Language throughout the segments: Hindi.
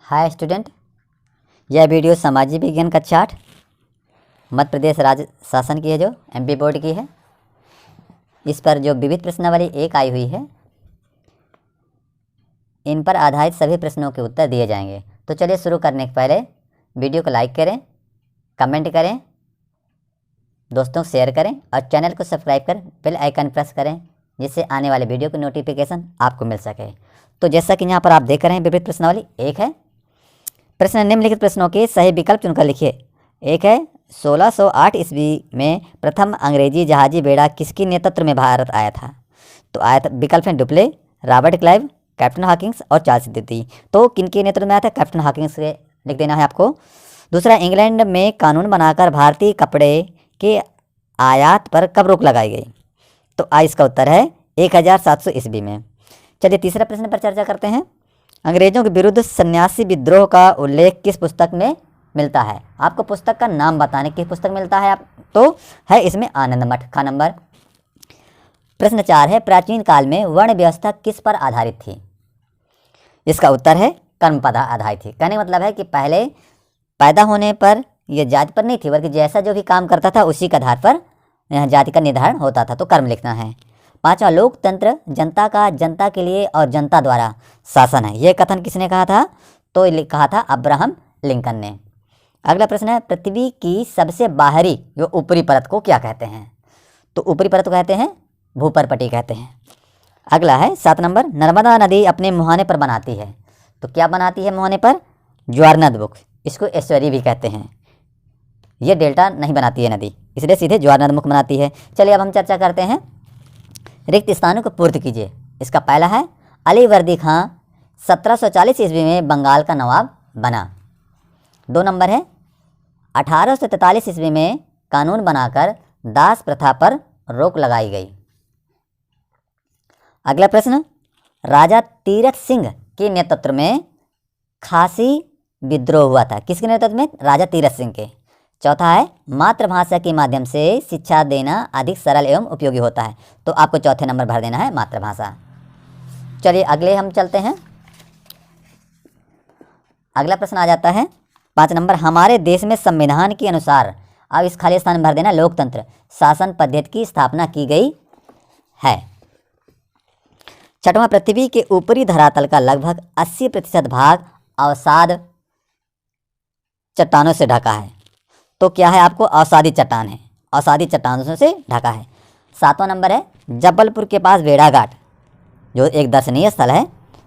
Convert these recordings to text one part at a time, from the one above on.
हाय स्टूडेंट, यह वीडियो सामाजिक विज्ञान का चार्ट मध्य प्रदेश राज्य शासन की है जो एमपी बोर्ड की है। इस पर जो विविध प्रश्नावली एक आई हुई है, इन पर आधारित सभी प्रश्नों के उत्तर दिए जाएंगे। तो चलिए शुरू करने के पहले वीडियो को लाइक करें, कमेंट करें, दोस्तों को शेयर करें और चैनल को सब्सक्राइब कर बेल आइकन प्रेस करें, जिससे आने वाले वीडियो की नोटिफिकेशन आपको मिल सके। तो जैसा कि यहाँ पर आप देख रहे हैं, विविध प्रश्नावली एक है। प्रश्न निम्नलिखित प्रश्नों के सही विकल्प चुनकर लिखिए। एक है 1608 ईस्वी में प्रथम अंग्रेजी जहाजी बेड़ा किसके नेतृत्व में भारत आया था? तो आया था, विकल्प हैं Dupleix, Robert Clive, captain Hawkins और चार्ल्स दिद्दी। तो किनके नेतृत्व में आया था? कैप्टन हॉकिंस से लिख देना है आपको। दूसरा, इंग्लैंड में कानून बनाकर भारतीय कपड़े के आयात पर कब रोक लगाई गई? तो इसका उत्तर है 1700 ईस्वी में। चलिए तीसरे प्रश्न पर चर्चा करते हैं। अंग्रेजों के विरुद्ध सन्यासी विद्रोह का उल्लेख किस पुस्तक में मिलता है? आपको पुस्तक का नाम बताने किस पुस्तक मिलता है तो है इसमें आनंद मठ का नंबर। प्रश्न 4 है, प्राचीन काल में वर्ण व्यवस्था किस पर आधारित थी? इसका उत्तर है कर्म पर आधारित थी। कहने का मतलब है कि पहले पैदा होने पर यह जाति पर नहीं थी, बल्कि जैसा जो भी काम करता था उसी के आधार पर यहाँ जाति का निर्धारण होता था। तो कर्म लिखना है। पांचवा, लोकतंत्र जनता का जनता के लिए और जनता द्वारा शासन है। यह कथन किसने कहा था? तो कहा था अब्राहम लिंकन ने। अगला प्रश्न है, पृथ्वी की सबसे बाहरी जो ऊपरी परत को क्या कहते हैं? तो ऊपरी परत को कहते हैं भूपर्पटी कहते हैं। अगला है 7 नंबर, नर्मदा नदी अपने मुहाने पर बनाती है। तो क्या बनाती है मुहाने पर? ज्वारनदमुख, इसको एस्चुरी भी कहते हैं। ये डेल्टा नहीं बनाती है नदी, इसलिए सीधे ज्वारनदमुख बनाती है। चलिए अब हम चर्चा करते हैं रिक्त स्थानों को पूर्ति कीजिए। इसका पहला है, अली वर्दी खां 1740 ईस्वी में बंगाल का नवाब बना। 2 नंबर है, 1843 ईस्वी में कानून बनाकर दास प्रथा पर रोक लगाई गई। अगला प्रश्न, राजा तीरथ सिंह के नेतृत्व में खासी विद्रोह हुआ था। किसके नेतृत्व में? राजा तीरथ सिंह के। चौथा है, मातृभाषा के माध्यम से शिक्षा देना अधिक सरल एवं उपयोगी होता है। तो आपको चौथे नंबर भर देना है मातृभाषा। चलिए अगले हम चलते हैं। अगला प्रश्न आ जाता है 5 नंबर, हमारे देश में संविधान के अनुसार, अब इस खाली स्थान में भर देना लोकतंत्र शासन पद्धति की स्थापना की गई है। छठवां, पृथ्वी के ऊपरी धरातल का लगभग 80% भाग अवसाद चट्टानों से ढका है। तो क्या है? आपको अवसादी चट्टान है, अवसादी चट्टानों से ढका है। 7वां नंबर है, जबलपुर के पास भेड़ाघाट जो एक दर्शनीय स्थल है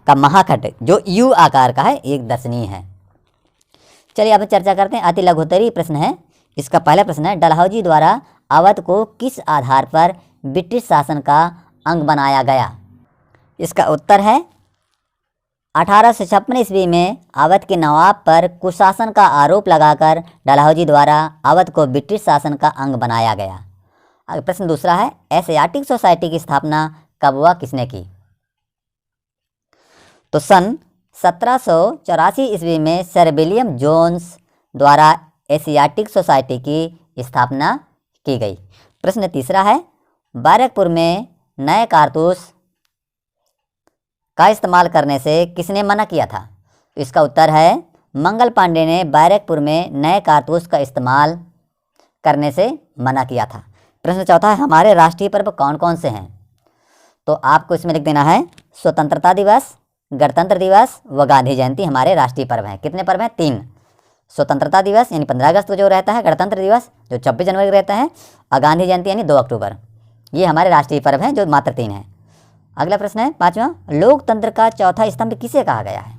का महाखड्ड जो यू आकार का है, एक दर्शनीय है। चलिए अब चर्चा करते हैं। अति लघुत्तरीय प्रश्न है। इसका पहला प्रश्न है, डलहौजी द्वारा अवध को किस आधार पर ब्रिटिश शासन का अंग बनाया गया? इसका उत्तर है 1856 ईस्वी में अवध के नवाब पर कुशासन का आरोप लगाकर डलहौजी द्वारा अवध को ब्रिटिश शासन का अंग बनाया गया। प्रश्न दूसरा है, एशियाटिक सोसाइटी की स्थापना कब हुआ, किसने की? तो सन 1784 ईस्वी में सर विलियम जोन्स द्वारा एशियाटिक सोसाइटी की स्थापना की गई। प्रश्न तीसरा है, बैरकपुर में नए कारतूस का इस्तेमाल करने से किसने मना किया था? इसका उत्तर है, मंगल पांडे ने बैरकपुर में नए कारतूस का इस्तेमाल करने से मना किया था। प्रश्न चौथा है, हमारे राष्ट्रीय पर्व कौन कौन से हैं? तो आपको इसमें लिख देना है स्वतंत्रता दिवस, गणतंत्र दिवस व गांधी जयंती हमारे राष्ट्रीय पर्व हैं। कितने पर्व हैं? 3। स्वतंत्रता दिवस यानी 15 अगस्त को जो रहता है, गणतंत्र दिवस जो 26 जनवरी को रहता है, और गांधी जयंती यानी 2 अक्टूबर। ये हमारे राष्ट्रीय पर्व हैं जो मात्र 3 हैं। अगला प्रश्न है 5वां, लोकतंत्र का चौथा स्तंभ किसे कहा गया है?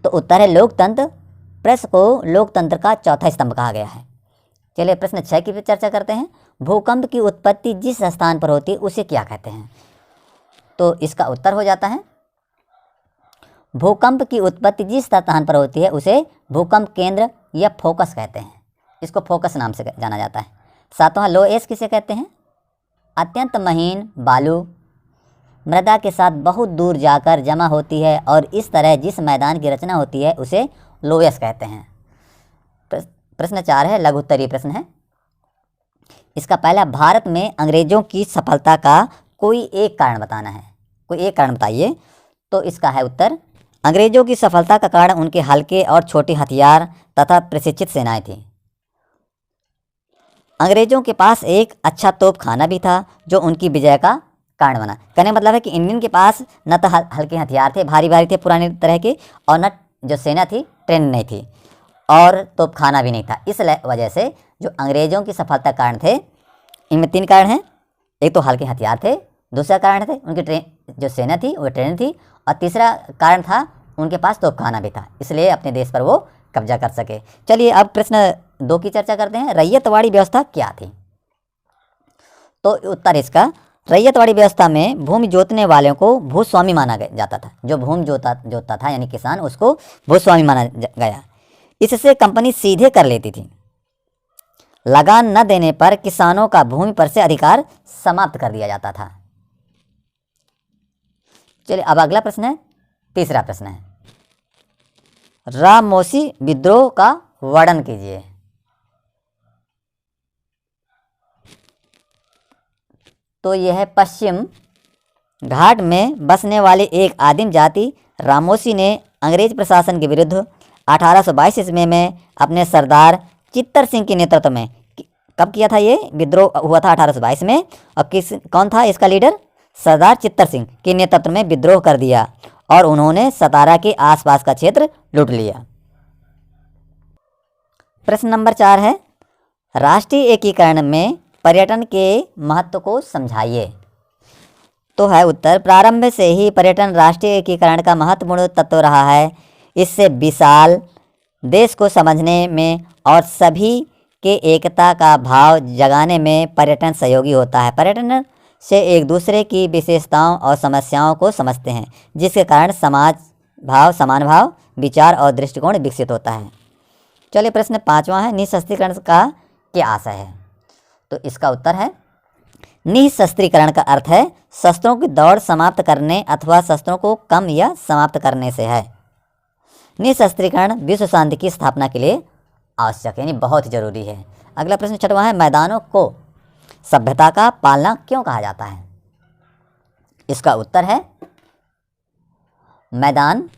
तो उत्तर है, लोकतंत्र प्रेस को लोकतंत्र का चौथा स्तंभ कहा गया है। चलिए प्रश्न 6 की चर्चा करते हैं। भूकंप की उत्पत्ति जिस स्थान पर होती है उसे क्या कहते हैं? तो इसका उत्तर हो जाता है, भूकंप की उत्पत्ति जिस स्थान पर होती है उसे भूकंप केंद्र या फोकस कहते हैं। इसको फोकस नाम से जाना जाता है। 7वां, लोएस किसे कहते हैं? अत्यंत महीन बालू मृदा के साथ बहुत दूर जाकर जमा होती है और इस तरह जिस मैदान की रचना होती है उसे लोएस कहते हैं। प्रश्न 4 है, लघुत्तरीय प्रश्न है। इसका पहला, भारत में अंग्रेजों की सफलता का कोई एक कारण बताना है। कोई एक कारण बताइए। तो इसका है उत्तर अंग्रेजों की सफलता का कारण उनके हल्के और छोटे हथियार तथा प्रशिक्षित सेनाएं थीं। अंग्रेजों के पास एक अच्छा तोपखाना भी था जो उनकी विजय का कारण बना। कहने का मतलब है कि इंडियन के पास न तो हल्के हथियार थे, भारी भारी थे पुराने तरह के, और न जो सेना थी ट्रेन नहीं थी, और तोपखाना भी नहीं था। इस वजह से जो अंग्रेजों की सफलता का कारण थे, इनमें 3 कारण हैं। एक तो हल्के हथियार थे, दूसरा कारण थे उनकी जो सेना थी वो ट्रेन थी, और तीसरा कारण था उनके पास तोपखाना भी था, इसलिए अपने देश पर वो कब्जा कर सके। चलिए अब प्रश्न 2 की चर्चा करते हैं। रैयतवाड़ी व्यवस्था क्या थी? तो उत्तर इसका, रैयतवाड़ी व्यवस्था में भूमि जोतने वालों को भूस्वामी माना जाता था। जो भूमि जोतता था यानी किसान, उसको भूस्वामी माना गया। इससे कंपनी सीधे कर लेती थी। लगान न देने पर किसानों का भूमि पर से अधिकार समाप्त कर दिया जाता था। चलिए अब अगला प्रश्न है, तीसरा प्रश्न है, रामोसी विद्रोह का वर्णन कीजिए। तो यह है पश्चिम घाट में बसने वाली एक आदिम जाति रामोसी ने अंग्रेज प्रशासन के विरुद्ध 1822 ईस्वी में अपने सरदार चित्तर सिंह के नेतृत्व में, कब किया था ये विद्रोह? हुआ था 1822 में। और कौन था इसका लीडर? सरदार चित्तर सिंह के नेतृत्व में विद्रोह कर दिया और उन्होंने सतारा के आसपास का क्षेत्र लूट लिया। प्रश्न नंबर 4 है, राष्ट्रीय एकीकरण में पर्यटन के महत्व को समझाइए। तो है उत्तर, प्रारंभ से ही पर्यटन राष्ट्रीय एकीकरण का महत्वपूर्ण तत्व रहा है। इससे विशाल देश को समझने में और सभी के एकता का भाव जगाने में पर्यटन सहयोगी होता है। पर्यटन से एक दूसरे की विशेषताओं और समस्याओं को समझते हैं, जिसके कारण समाज भाव, समान भाव, विचार और दृष्टिकोण विकसित होता है। चलिए प्रश्न 5वां है, निःशस्त्रीकरण का क्या आशय है? तो इसका उत्तर है, निःशस्त्रीकरण का अर्थ है शस्त्रों की दौड़ समाप्त करने अथवा शस्त्रों को कम या समाप्त करने से है। निःशस्त्रीकरण विश्व शांति की स्थापना के लिए आवश्यक यानी बहुत जरूरी है। अगला प्रश्न 6वां है, मैदानों को सभ्यता का पालना क्यों कहा जाता है? इसका उत्तर है, मैदान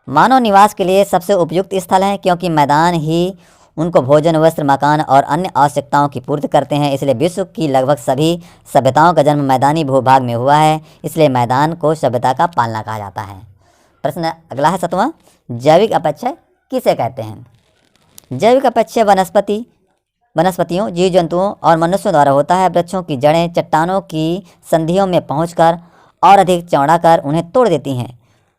मानव निवास के लिए सबसे उपयुक्त स्थल है, क्योंकि मैदान ही उनको भोजन, वस्त्र, मकान और अन्य आवश्यकताओं की पूर्ति करते हैं। इसलिए विश्व की लगभग सभी सभ्यताओं का जन्म मैदानी भूभाग में हुआ है। इसलिए मैदान को सभ्यता का पालना कहा जाता है। प्रश्न अगला है 7वां, जैविक अपक्षय किसे कहते हैं? जैविक अपक्षय वनस्पतियों, जीव जंतुओं और मनुष्यों द्वारा होता है। वृक्षों की जड़ें चट्टानों की संधियों में पहुंचकर और अधिक चौड़ा कर उन्हें तोड़ देती हैं।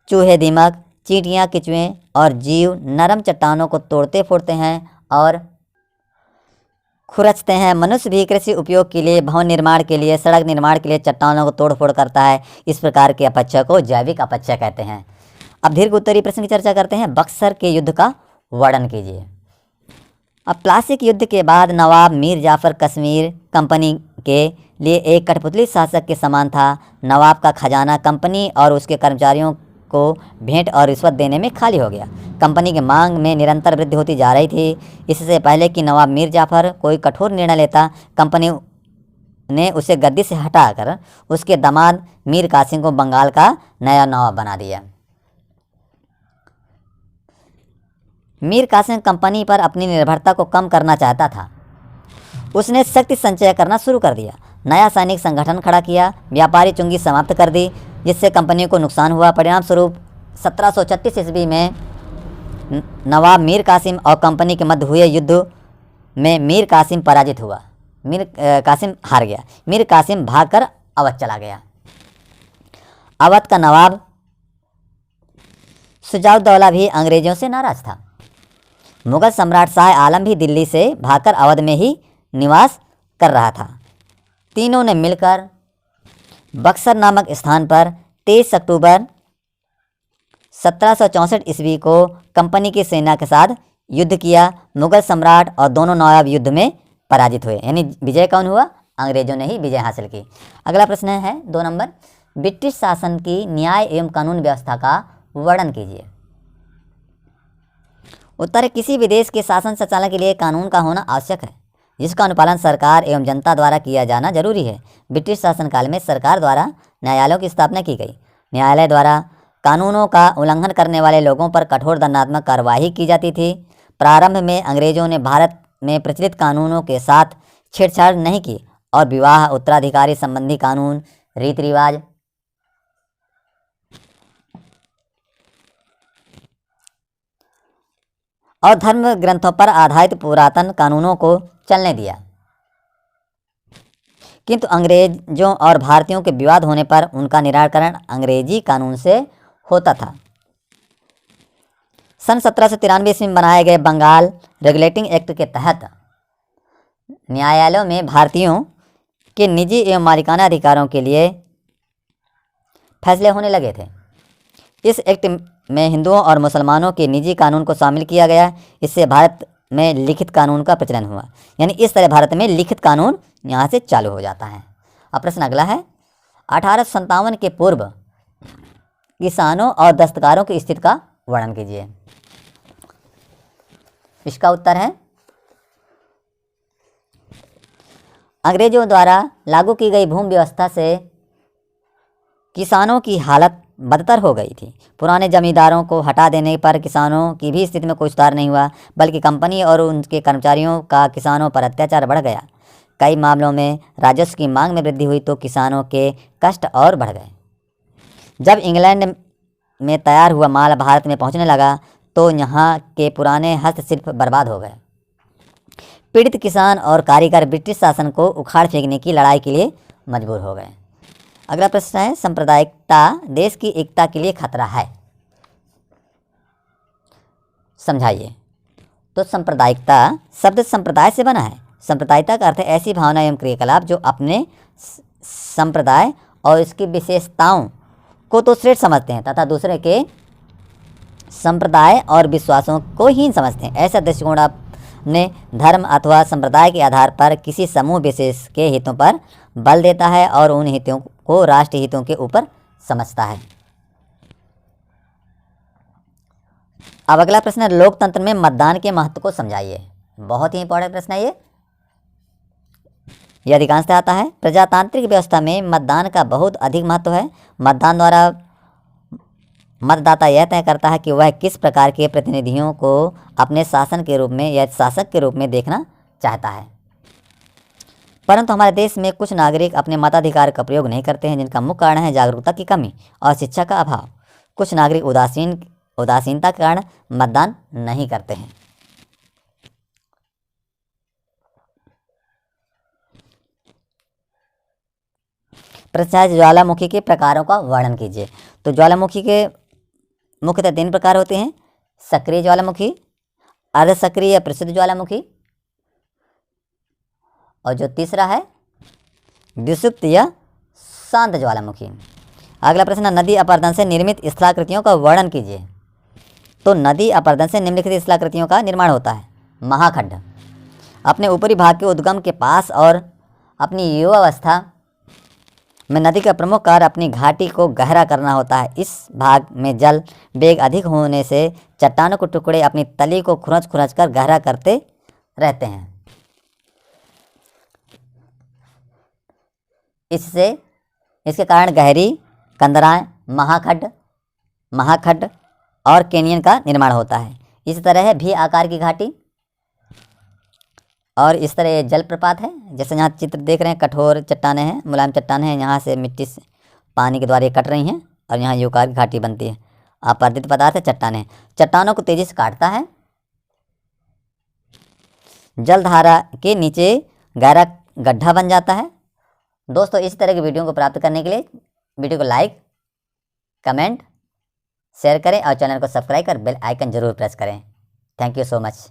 चूहे, दीमक, चींटियां, केंचुए और जीव नरम चट्टानों को तोड़ते फोड़ते हैं और खुरचते हैं। मनुष्य भी कृषि उपयोग के लिए, भवन निर्माण के लिए, सड़क निर्माण के लिए चट्टानों को तोड़ फोड़ करता है। इस प्रकार के अपक्षय को जैविक अपक्षय कहते हैं। अब दीर्घ उत्तरीय प्रश्न की चर्चा करते हैं। बक्सर के युद्ध का वर्णन कीजिए। अब प्लासी युद्ध के बाद नवाब मीर जाफर कश्मीर कंपनी के लिए एक कठपुतली शासक के समान था। नवाब का खजाना कंपनी और उसके कर्मचारियों को भेंट और रिश्वत देने में खाली हो गया। कंपनी की मांग में निरंतर वृद्धि होती जा रही थी। इससे पहले कि नवाब मीर जाफर कोई कठोर निर्णय लेता, कंपनी ने उसे गद्दी से हटाकर उसके दामाद मीर कासिम को बंगाल का नया नवाब बना दिया। मीर कासिम कंपनी पर अपनी निर्भरता को कम करना चाहता था। उसने शक्ति संचय करना शुरू कर दिया, नया सैनिक संगठन खड़ा किया, व्यापारी चुंगी समाप्त कर दी, जिससे कंपनी को नुकसान हुआ। परिणाम स्वरूप 1736 ईस्वी में नवाब मीर कासिम और कंपनी के मध्य हुए युद्ध में मीर कासिम पराजित हुआ। कासिम हार गया। मीर कासिम भागकर अवध चला गया। अवध का नवाब शुजाउद्दौला भी अंग्रेजों से नाराज था। मुगल सम्राट शाह आलम भी दिल्ली से भागकर अवध में ही निवास कर रहा था। तीनों ने मिलकर बक्सर नामक स्थान पर 23 अक्टूबर 1764 ईस्वी को कंपनी की सेना के साथ युद्ध किया। मुगल सम्राट और दोनों नवाब युद्ध में पराजित हुए, यानी विजय कौन हुआ? अंग्रेजों ने ही विजय हासिल की। अगला प्रश्न है 2 नंबर, ब्रिटिश शासन की न्याय एवं कानून व्यवस्था का वर्णन कीजिए। उत्तर, किसी भी देश के शासन संचालन के लिए कानून का होना आवश्यक है, जिसका अनुपालन सरकार एवं जनता द्वारा किया जाना जरूरी है। ब्रिटिश शासनकाल में सरकार द्वारा न्यायालयों की स्थापना की गई। न्यायालय द्वारा कानूनों का उल्लंघन करने वाले लोगों पर कठोर दंडात्मक कार्रवाई की जाती थी। प्रारंभ में अंग्रेजों ने भारत में प्रचलित कानूनों के साथ छेड़छाड़ नहीं की और विवाह, उत्तराधिकारी संबंधी कानून, रीति रिवाज और धर्म ग्रंथों पर आधारित पुरातन कानूनों को चलने दिया। किंतु अंग्रेजों और भारतीयों के विवाद होने पर उनका निराकरण अंग्रेजी कानून से होता था। सन 1793 ईस्वी में बनाए गए बंगाल रेगुलेटिंग एक्ट के तहत न्यायालयों में भारतीयों के निजी एवं मालिकाना अधिकारों के लिए फैसले होने लगे थे। इस एक्ट में हिंदुओं और मुसलमानों के निजी कानून को शामिल किया गया। इससे भारत में लिखित कानून का प्रचलन हुआ। यानी इस तरह भारत में लिखित कानून यहाँ से चालू हो जाता है। अब प्रश्न अगला है, 1857 के पूर्व किसानों और दस्तकारों की स्थिति का वर्णन कीजिए। इसका उत्तर है, अंग्रेजों द्वारा लागू की गई भूमि व्यवस्था से किसानों की हालत बदतर हो गई थी। पुराने जमींदारों को हटा देने पर किसानों की भी स्थिति में कोई सुधार नहीं हुआ, बल्कि कंपनी और उनके कर्मचारियों का किसानों पर अत्याचार बढ़ गया। कई मामलों में राजस्व की मांग में वृद्धि हुई तो किसानों के कष्ट और बढ़ गए। जब इंग्लैंड में तैयार हुआ माल भारत में पहुंचने लगा तो यहाँ के पुराने हस्तशिल्प बर्बाद हो गए। पीड़ित किसान और कारीगर ब्रिटिश शासन को उखाड़ फेंकने की लड़ाई के लिए मजबूर हो गए। अगला प्रश्न है, सांप्रदायिकता देश की एकता के लिए खतरा है, समझाइए। तो सांप्रदायिकता शब्द संप्रदाय से बना है। सांप्रदायिकता का अर्थ है ऐसी भावना एवं क्रियाकलाप जो अपने संप्रदाय और इसकी विशेषताओं को तो श्रेष्ठ समझते हैं तथा दूसरे के संप्रदाय और विश्वासों को हीन समझते हैं। ऐसा दृष्टिकोण अपने धर्म अथवा संप्रदाय के आधार पर किसी समूह विशेष के हितों पर बल देता है और उन हितों को राष्ट्रीय हितों के ऊपर समझता है। अब अगला प्रश्न है, लोकतंत्र में मतदान के महत्व को समझाइए। बहुत ही इंपॉर्टेंट प्रश्न है ये अधिकांशतः आता है। प्रजातांत्रिक व्यवस्था में मतदान का बहुत अधिक महत्व है। मतदान द्वारा मतदाता यह तय करता है कि वह किस प्रकार के प्रतिनिधियों को अपने शासन के रूप में या शासक के रूप में देखना चाहता है। परंतु हमारे देश में कुछ नागरिक अपने मताधिकार का प्रयोग नहीं करते हैं, जिनका मुख्य कारण है जागरूकता की कमी और शिक्षा का अभाव। कुछ नागरिक उदासीनता के कारण मतदान नहीं करते हैं। प्रश्न है, ज्वालामुखी के प्रकारों का वर्णन कीजिए। तो ज्वालामुखी के मुख्यतः 3 प्रकार होते हैं, सक्रिय ज्वालामुखी, अर्ध सक्रिय प्रसिद्ध ज्वालामुखी और जो तीसरा है विषुप्त या शांत ज्वालामुखी। अगला प्रश्न, नदी अपरदन से निर्मित स्थलाकृतियों का वर्णन कीजिए। तो नदी अपरदन से निम्नलिखित स्थलाकृतियों का निर्माण होता है। महाखंड अपने ऊपरी भाग के उद्गम के पास और अपनी युवावस्था में नदी का प्रमुख कार्य अपनी घाटी को गहरा करना होता है। इस भाग में जल वेग अधिक होने से चट्टानों के टुकड़े अपनी तली को खुरच कर गहरा करते रहते हैं। इसके कारण गहरी कंदराएं, महाखड्ड और कैनियन का निर्माण होता है। इस तरह है भी आकार की घाटी और इस तरह ये जलप्रपात है। जैसे यहाँ चित्र देख रहे हैं, कठोर चट्टानें हैं, मुलायम चट्टानें हैं, यहाँ से मिट्टी से पानी के द्वारा ये कट रही हैं और यहाँ युकार की घाटी बनती है। अपरदित पदार्थ है चट्टानें, चट्टानों को तेजी से काटता है। जलधारा के नीचे गहरा गड्ढा बन जाता है। दोस्तों, इस तरह की वीडियो को प्राप्त करने के लिए वीडियो को लाइक, कमेंट, शेयर करें और चैनल को सब्सक्राइब कर बेल आइकन जरूर प्रेस करें। Thank you so much.